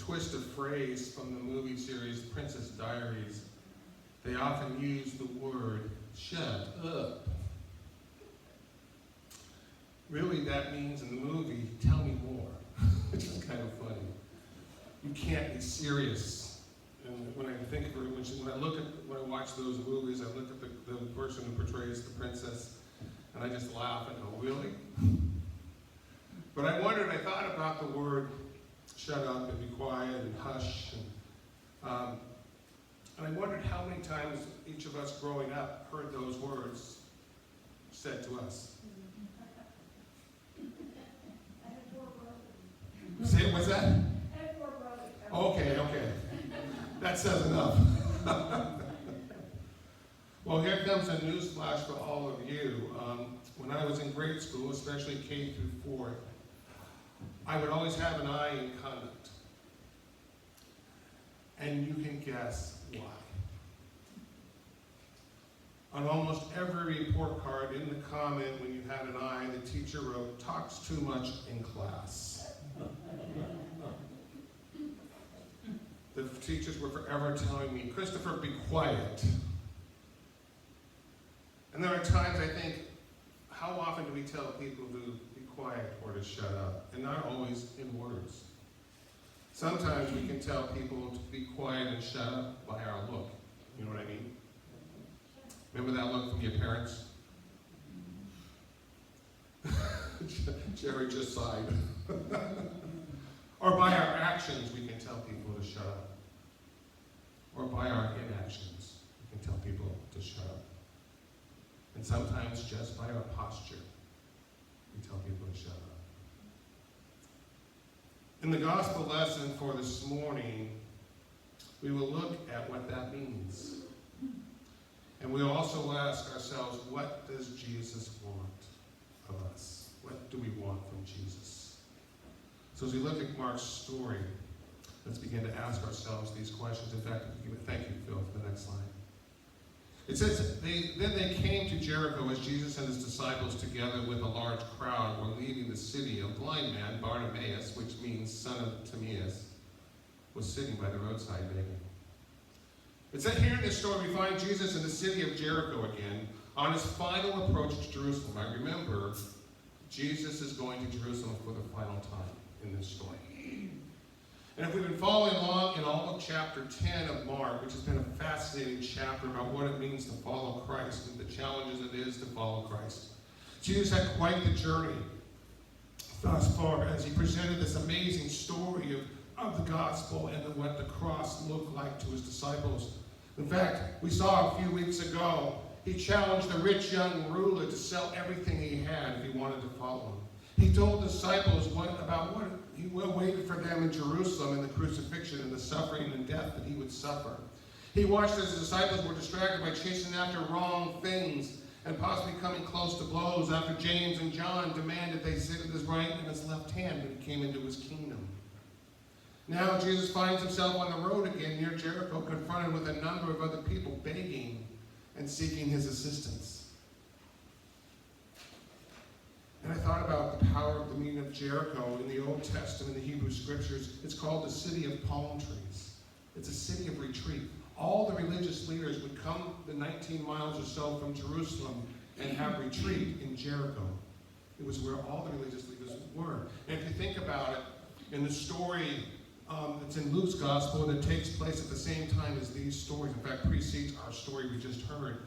twist of phrase from the movie series Princess Diaries. They often use the word, shut up. Really, that means in the movie, tell me more, which is kind of funny. You can't be serious. And when I think of her, when I watch those movies, I look at the person who portrays the princess, and I just laugh and go, really? But I thought about the word shut up and be quiet and hush. And I wondered how many times each of us growing up heard those words said to us. Say it, what's that? Okay. That says enough. Well, here comes a news flash for all of you. When I was in grade school, especially K through 4th, I would always have an I in conduct. And you can guess why. On almost every report card, in the comment when you had an I, the teacher wrote, talks too much in class. The teachers were forever telling me, Christopher, be quiet. And there are times I think, how often do we tell people to be quiet or to shut up? And not always in words. Sometimes we can tell people to be quiet and shut up by our look. You know what I mean? Remember that look from your parents? Jerry just sighed. Or by our actions, we can tell people to shut up. Or by our inactions, we can tell people to shut up. And sometimes just by our posture, we tell people to shut up. In the gospel lesson for this morning, we will look at what that means. And we'll also ask ourselves, what does Jesus want of us? What do we want from Jesus? So as we look at Mark's story, let's begin to ask ourselves these questions. In fact, thank you, Phil, for the next slide. It says, then they came to Jericho as Jesus and his disciples, together with a large crowd, were leaving the city. A blind man, Bartimaeus, which means son of Timaeus, was sitting by the roadside begging. It said here in this story, we find Jesus in the city of Jericho again, on his final approach to Jerusalem. I remember, Jesus is going to Jerusalem for the final time in this story. And if we've been following along in all of chapter 10 of Mark, which has been a fascinating chapter about what it means to follow Christ and the challenges it is to follow Christ. Jesus had quite the journey thus far as he presented this amazing story of the gospel and of what the cross looked like to his disciples. In fact, we saw a few weeks ago, he challenged the rich young ruler to sell everything he had if he wanted to follow him. He told the disciples about what he waited for them in Jerusalem in the crucifixion and the suffering and death that he would suffer. He watched as the disciples were distracted by chasing after wrong things and possibly coming close to blows after James and John demanded they sit at his right and his left hand when he came into his kingdom. Now Jesus finds himself on the road again near Jericho, confronted with a number of other people begging and seeking his assistance. And I thought about the power of the meaning of Jericho in the Old Testament, the Hebrew Scriptures. It's called the city of palm trees. It's a city of retreat. All the religious leaders would come the 19 miles or so from Jerusalem and have retreat in Jericho. It was where all the religious leaders were. And if you think about it, in the story that's in Luke's gospel that takes place at the same time as these stories, in fact, precedes our story we just heard,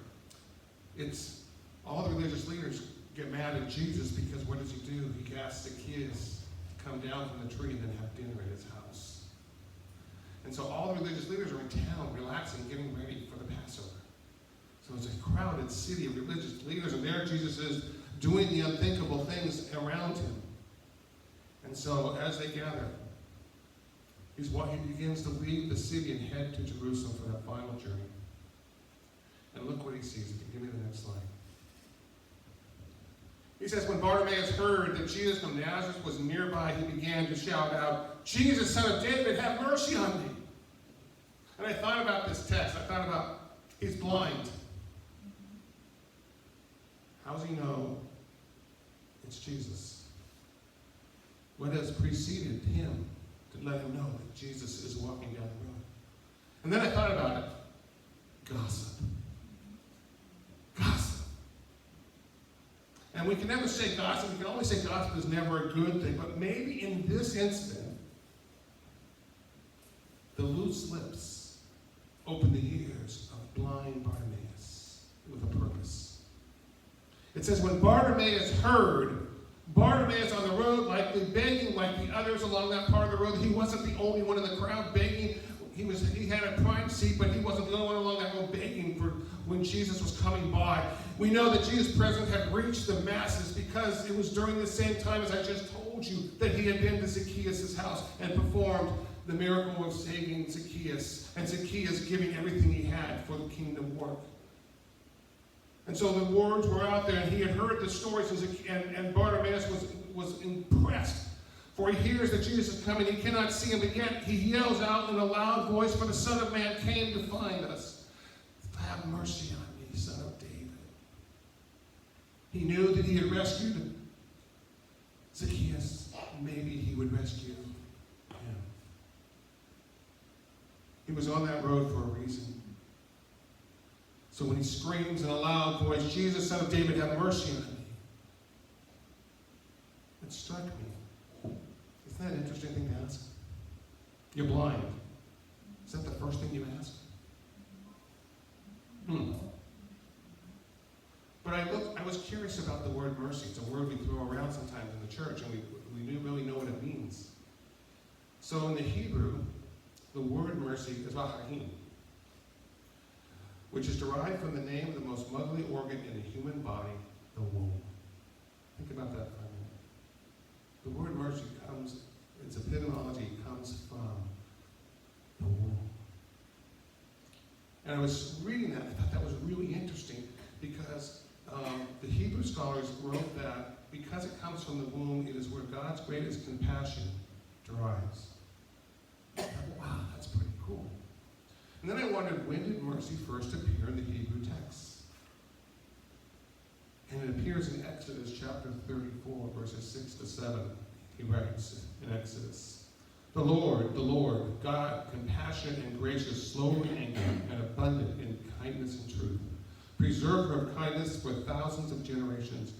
it's all the religious leaders get mad at Jesus because what does he do? He asks the kids to come down from the tree and then have dinner at his house. And so all the religious leaders are in town relaxing, getting ready for the Passover. So it's a crowded city of religious leaders, and there Jesus is doing the unthinkable things around him. And so as they gather, he begins to leave the city and head to Jerusalem for that final journey. And look what he sees. If you give me the next slide. He says, when Bartimaeus heard that Jesus from Nazareth was nearby, he began to shout out, Jesus, son of David, have mercy on me. And I thought about this text. I thought about, he's blind. How does he know it's Jesus? What has preceded him to let him know that Jesus is walking down the road. And then I thought about it. Gossip. Gossip. And we can never say gossip. We can always say gossip is never a good thing. But maybe in this incident, the loose lips opened the ears of blind Bartimaeus with a purpose. It says, when Bartimaeus heard, Bartimaeus on the road, likely begging like the others along that part of the road. He wasn't the only one in the crowd begging. He had a prime seat, but he wasn't the only one along that road begging for when Jesus was coming by. We know that Jesus' presence had reached the masses because it was during the same time as I just told you that he had been to Zacchaeus' house and performed the miracle of saving Zacchaeus, and Zacchaeus giving everything he had for the kingdom work. And so the words were out there, and he had heard the stories, and Bartimaeus was impressed. For he hears that Jesus is coming, he cannot see him, but yet he yells out in a loud voice, for the Son of Man came to find us. Have mercy on me, Son of David. He knew that he had rescued Zacchaeus. Maybe he would rescue him. He was on that road for a reason. So when he screams in a loud voice, Jesus, Son of David, have mercy on me, it struck me. Isn't that an interesting thing to ask? You're blind. Is that the first thing you ask? But I was curious about the word mercy. It's a word we throw around sometimes in the church, and we didn't really know what it means. So in the Hebrew, the word mercy is vahahim, which is derived from the name of the most motherly organ in the human body, the womb. Think about that for a minute. The word mercy its etymology comes from the womb. And I was reading that, I thought that was really interesting because the Hebrew scholars wrote that because it comes from the womb, it is where God's greatest compassion derives. I thought, wow, that's pretty cool. And then I wondered, when did mercy first appear in the Hebrew text? And it appears in Exodus chapter 34, verses 6 to 7. He writes in Exodus, the Lord, God, compassionate and gracious, slow in anger, and abundant in kindness and truth, preserver of kindness for thousands of generations,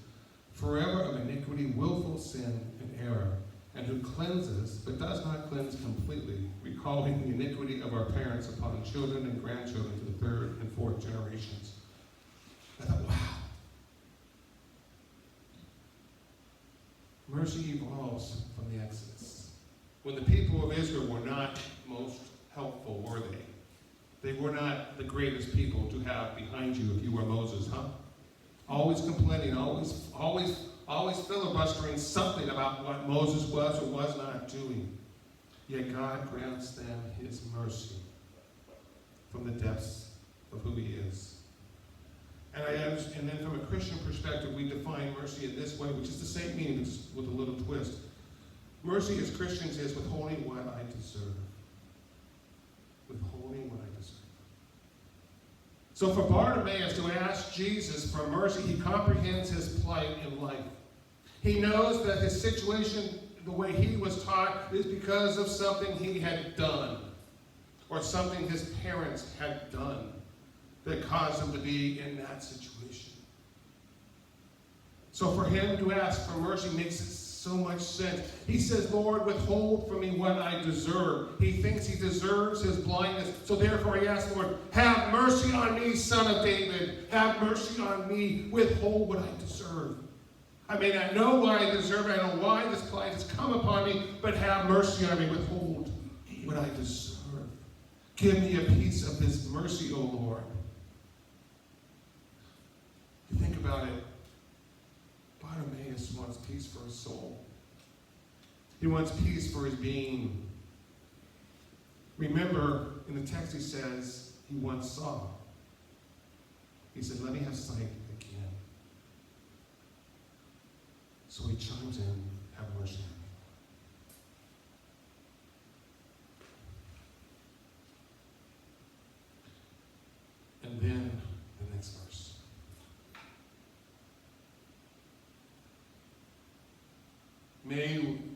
forever of iniquity, willful sin, and error, and who cleanses, but does not cleanse completely, recalling the iniquity of our parents upon children and grandchildren to the third and fourth generations. I thought, wow. Mercy evolves from the Exodus. When the people of Israel were not most helpful, were they? They were not the greatest people to have behind you if you were Moses, huh? Always complaining, always filibustering something about what Moses was or was not doing. Yet God grants them his mercy from the depths of who he is. And then from a Christian perspective, we define mercy in this way, which is the same meaning, but just with a little twist. Mercy as Christians is withholding what I deserve. Withholding what I deserve. So for Bartimaeus to ask Jesus for mercy, he comprehends his plight in life. He knows that his situation, the way he was taught, is because of something he had done, or something his parents had done that caused him to be in that situation. So for him to ask for mercy makes so much sense. He says, Lord, withhold from me what I deserve. He thinks he deserves his blindness. So therefore he asks, Lord, have mercy on me, Son of David. Have mercy on me. Withhold what I deserve. I may not know why I deserve it. I don't know why this plight has come upon me, but have mercy on me. Withhold what I deserve. Give me a piece of this mercy, O Lord. You think about it, Bartimaeus wants peace for his soul. He wants peace for his being. Remember, in the text he says, he once saw. He said, let me have sight again. So he chimes in, have mercy on me. And then the next verse.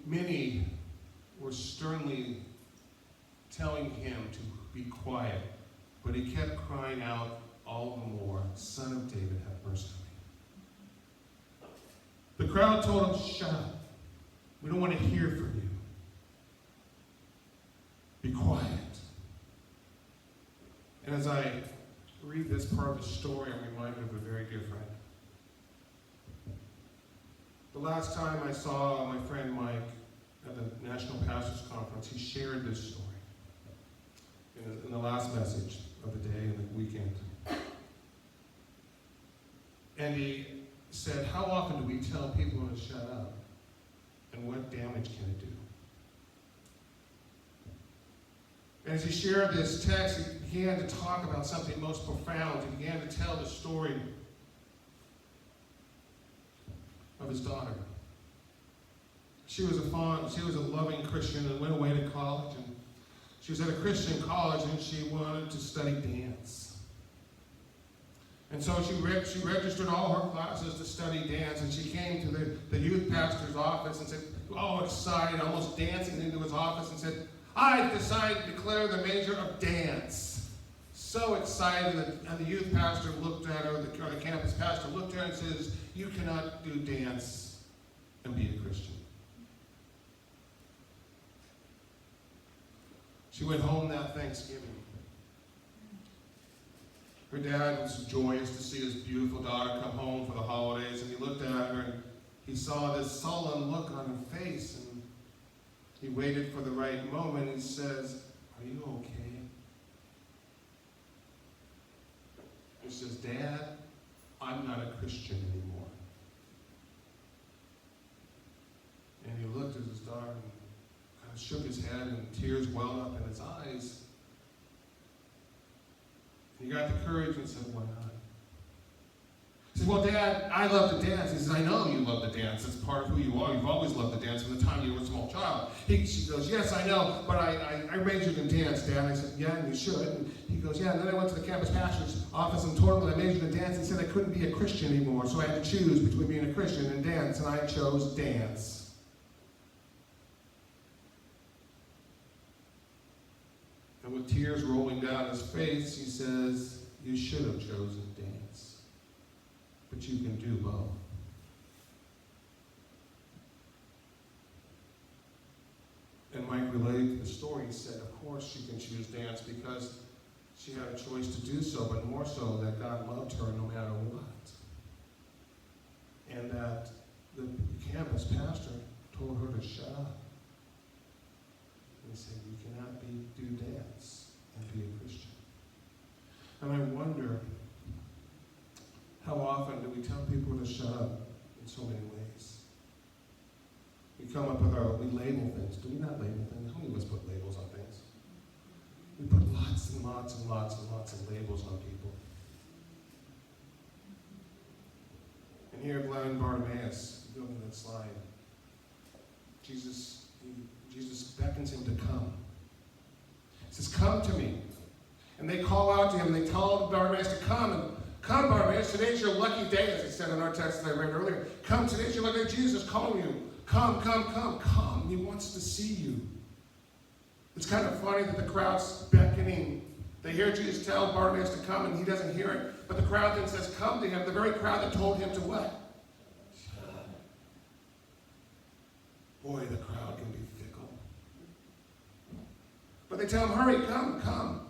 Many were sternly all the more, Son of David, have mercy on me. The crowd told him, shut up. We don't want to hear from you. Be quiet. And as I read this part of the story, I'm reminded of a very dear friend. The last time I saw my friend Mike at the National Pastors Conference, he shared this story in the last message of the day and the weekend. And he said, how often do we tell people to shut up? And what damage can it do? And as he shared this text, he began to talk about something most profound. He began to tell the story of his daughter. She was a loving Christian and went away to college. And she was at a Christian college and she wanted to study dance. And so she registered all her classes to study dance, and she came to the youth pastor's office and said, all excited, almost dancing into his office, and said, I've decided to declare the major of dance. So excited, and the youth pastor looked at her, or the campus pastor looked at her and says, you cannot do dance and be a Christian. She went home that Thanksgiving. Her dad was joyous to see his beautiful daughter come home for the holidays, and he looked at her and he saw this sullen look on her face, and he waited for the right moment. He says, are you okay? He says, Dad, I'm not a Christian anymore. And he looked at his daughter and kind of shook his head, and tears welled up in his eyes. And he got the courage and said, why not? He said, well, Dad, I love to dance. He says, I know you love to dance. It's part of who you are. You've always loved to dance from the time you were a small child. She goes, yes, I know, but I majored in dance, Dad. I said, yeah, and you should. And he goes, yeah, and then I went to the campus pastor's office and told him that I majored in dance. He said I couldn't be a Christian anymore, so I had to choose between being a Christian and dance, and I chose dance. And with tears rolling down his face, he says, you should have chosen dance. But you can do both. And Mike related to the story. He said, of course she can choose dance because she had a choice to do so, but more so that God loved her no matter what. And that the campus pastor told her to shut up. And he said, you cannot do dance and be a Christian. And I wonder, how often do we tell people to shut up in so many ways? We come up with we label things. Do we not label things? How many of us put labels on things? We put lots and lots and lots and lots of labels on people. And here, blind Bartimaeus, go to that slide. Jesus beckons him to come. He says, come to me. And they call out to him, and they tell Bartimaeus to come. And come, Bartimaeus, today's your lucky day, as it said in our text that I read earlier. Come, today's your lucky day. Jesus is calling you. Come, come, come, come. He wants to see you. It's kind of funny that the crowd's beckoning. They hear Jesus tell Bartimaeus to come, and he doesn't hear it. But the crowd then says, come to him. The very crowd that told him to what? Boy, the crowd can be fickle. But they tell him, hurry, come, come.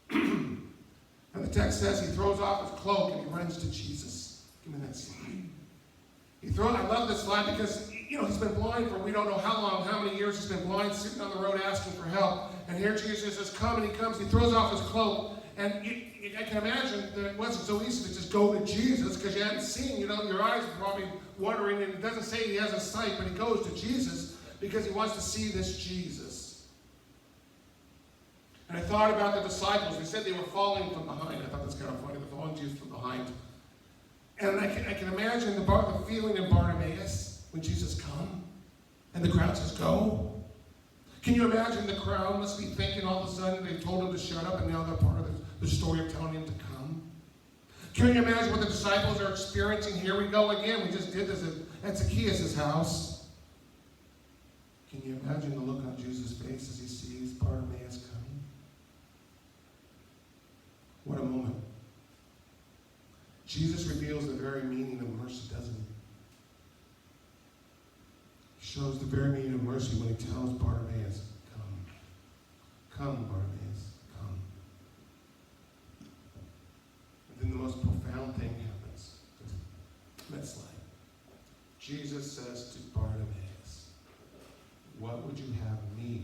And the text says he throws off his cloak and he runs to Jesus. Give me that slide. I love this slide because, he's been blind for we don't know how long, how many years he's been blind, sitting on the road asking for help. And here Jesus says, come, and he comes, he throws off his cloak. And I can imagine that it wasn't so easy to just go to Jesus because you hadn't seen, your eyes are probably wondering, and it doesn't say he has a sight, but he goes to Jesus because he wants to see this Jesus. And I thought about the disciples. They said they were falling from behind. I thought that's kind of funny. They're following Jesus from behind. And I can imagine the feeling in Bartimaeus when Jesus come and the crowd says, go. Can you imagine the crowd must be thinking all of a sudden they told him to shut up and now they're part of the story of telling him to come? Can you imagine what the disciples are experiencing? Here we go again. We just did this at Zacchaeus' house. Can you imagine the look on Jesus' face as he sees Bartimaeus coming? What a moment. Jesus reveals the very meaning of mercy, doesn't he? He shows the very meaning of mercy when he tells Bartimaeus, come. Come, Bartimaeus, come. And then the most profound thing happens. Next slide. Jesus says to Bartimaeus, what would you have me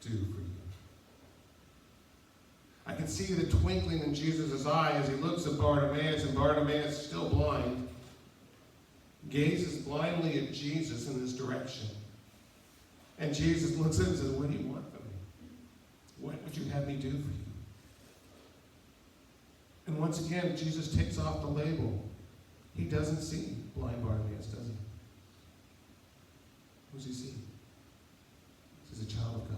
do for you? I can see the twinkling in Jesus' eye as he looks at Bartimaeus, and Bartimaeus, still blind, gazes blindly at Jesus in this direction. And Jesus looks at him and says, what do you want from me? What would you have me do for you? And once again, Jesus takes off the label. He doesn't see blind Bartimaeus, does he? Who does he see? He's a child of God.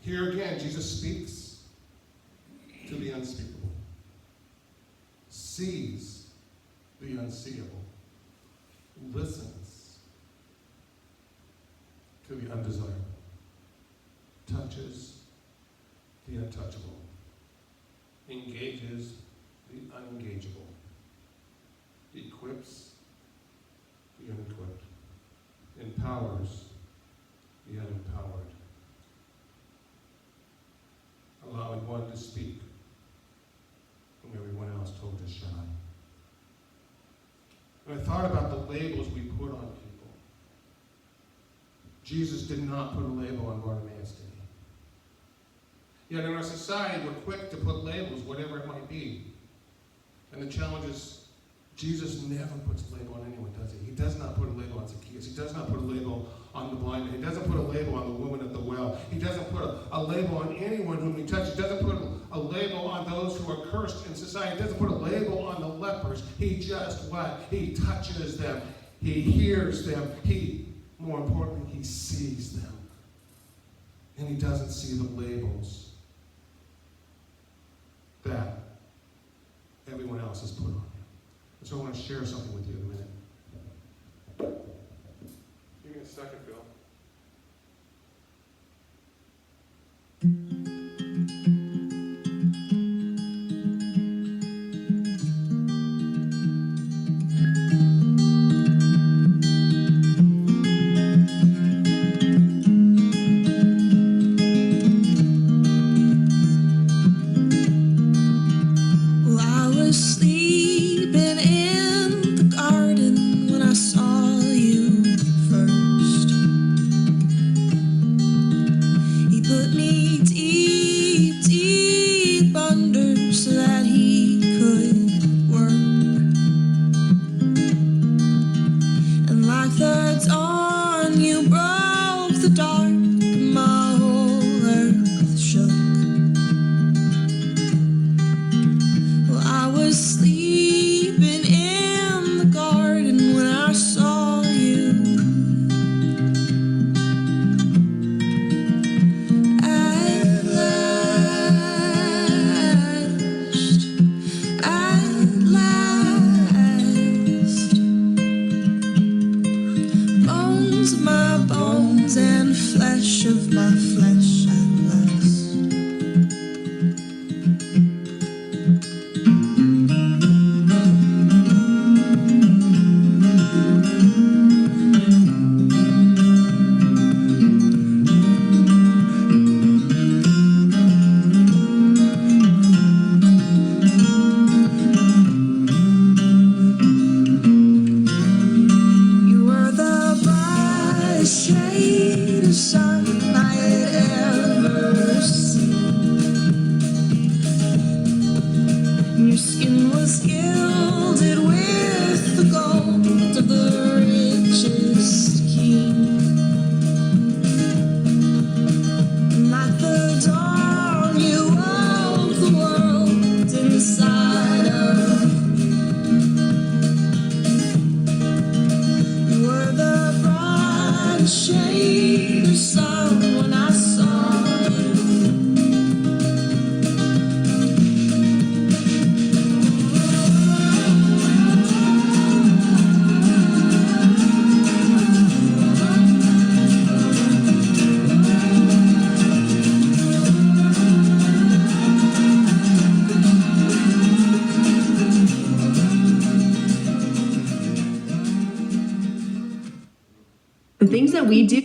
Here again, Jesus speaks to the unspeakable, sees the unseeable, listens to the undesirable, touches the untouchable, engages the unengageable, equips the unequipped, empowers the unempowered, allowing one to speak when everyone else told to shine. When I thought about the labels we put on people, Jesus did not put a label on Bartimaeus, did he? Yet in our society, we're quick to put labels, whatever it might be. And the challenge is, Jesus never puts a label on anyone, does he? He does not put a label on Zacchaeus. He does not put a label on the blind man. He doesn't put a label on the woman at the well. He doesn't put a label on anyone whom he touches. He doesn't put a label on those who are cursed in society. He doesn't put a label on the lepers. He just what? He touches them. He hears them. More importantly, he sees them. And he doesn't see the labels that everyone else has put on him. So I want to share something with you in a minute. Give me a second, Bill. Well, I was sleeping in the garden. we do.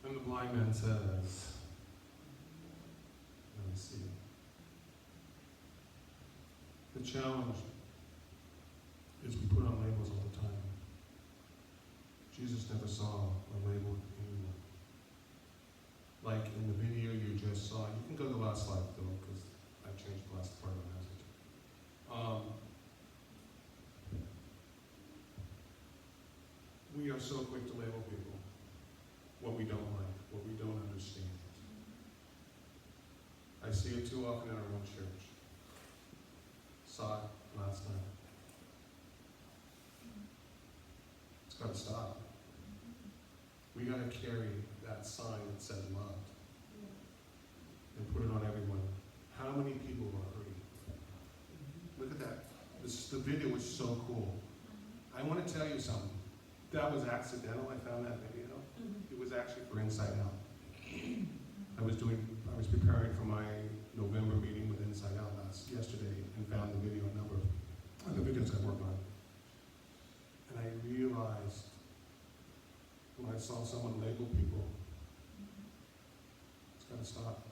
And the blind man says, let me see. The challenge is we put on labels all the time. Jesus never saw a label anyone. Like in the video you just saw, you can go to the last slide though, because I changed the last part of the message. We are so quick to label people, what we don't like, what we don't understand. I see it too often in our own church. Saw it last night. It's got to stop. We got to carry that sign that says loved and put it on everyone. How many people are hurting? Look at that. The video was so cool. I want to tell you something. That was accidental. I found that video. It was actually for Inside Out. I was preparing for my November meeting with Inside Out yesterday and found the video, a number of other videos I work on. And I realized when I saw someone label people, it's got to stop.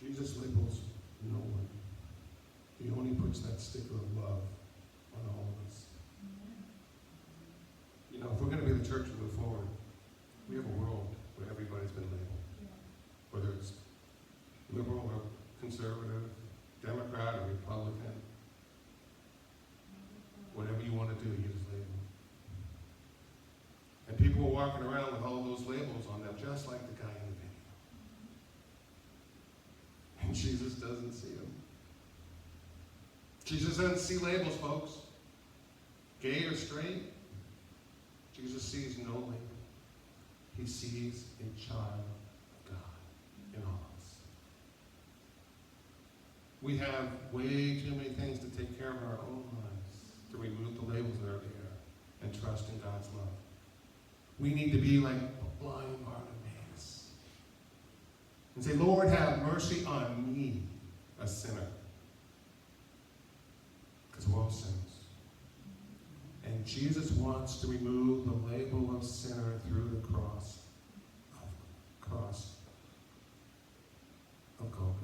Jesus labels no one. He only puts that sticker of love on all of us. You know, if we're going to be the church and move forward, we have a world where everybody's been labeled. Whether it's liberal or conservative, Democrat or Republican, whatever you want to do, you just label. And people are walking around with all those labels on them, just like the guy in the video. And Jesus doesn't see them. Jesus doesn't see labels, folks. Gay or straight, Jesus sees no label. He sees a child of God in all of us. We have way too many things to take care of in our own lives, to remove the labels that are there and trust in God's love. We need to be like blind Bartimaeus and say, Lord, have mercy on me, a sinner. Because we're all sinners. And Jesus wants to remove the label of sinner through the cross of Golgotha.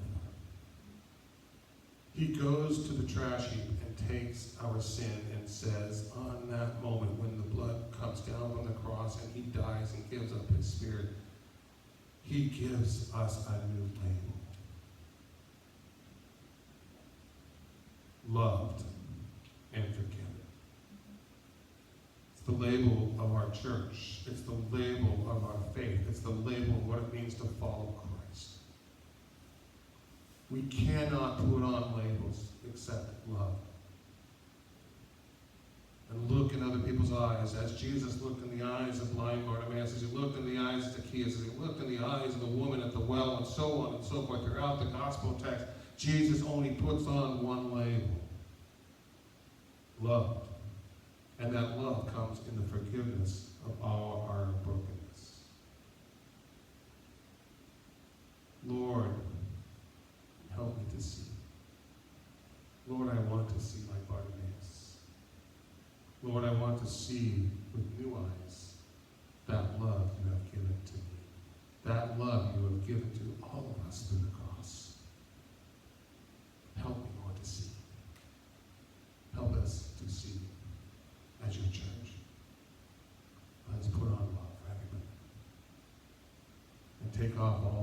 He goes to the trash heap and takes our sin and says, on that moment when the blood comes down from the cross and he dies and gives up his spirit, he gives us a new label. Loved and forgiven. It's the label of our church. It's the label of our faith. It's the label of what it means to follow Christ. We cannot put on labels except love. And look in other people's eyes, as Jesus looked in the eyes of blind Bartimaeus, as he looked in the eyes of Zacchaeus, as he looked in the eyes of the woman at the well, and so on and so forth. Throughout the gospel text, Jesus only puts on one label. Love. And that love comes in the forgiveness of all our brokenness. Lord, help me to see. Lord, I want to see like Bartimaeus. Lord, I want to see with new eyes that love you have given to me. That love you have given to all of us through the cross. Help me, Lord, to see. Help us to see as your church. Let's put on love for everybody. And take off all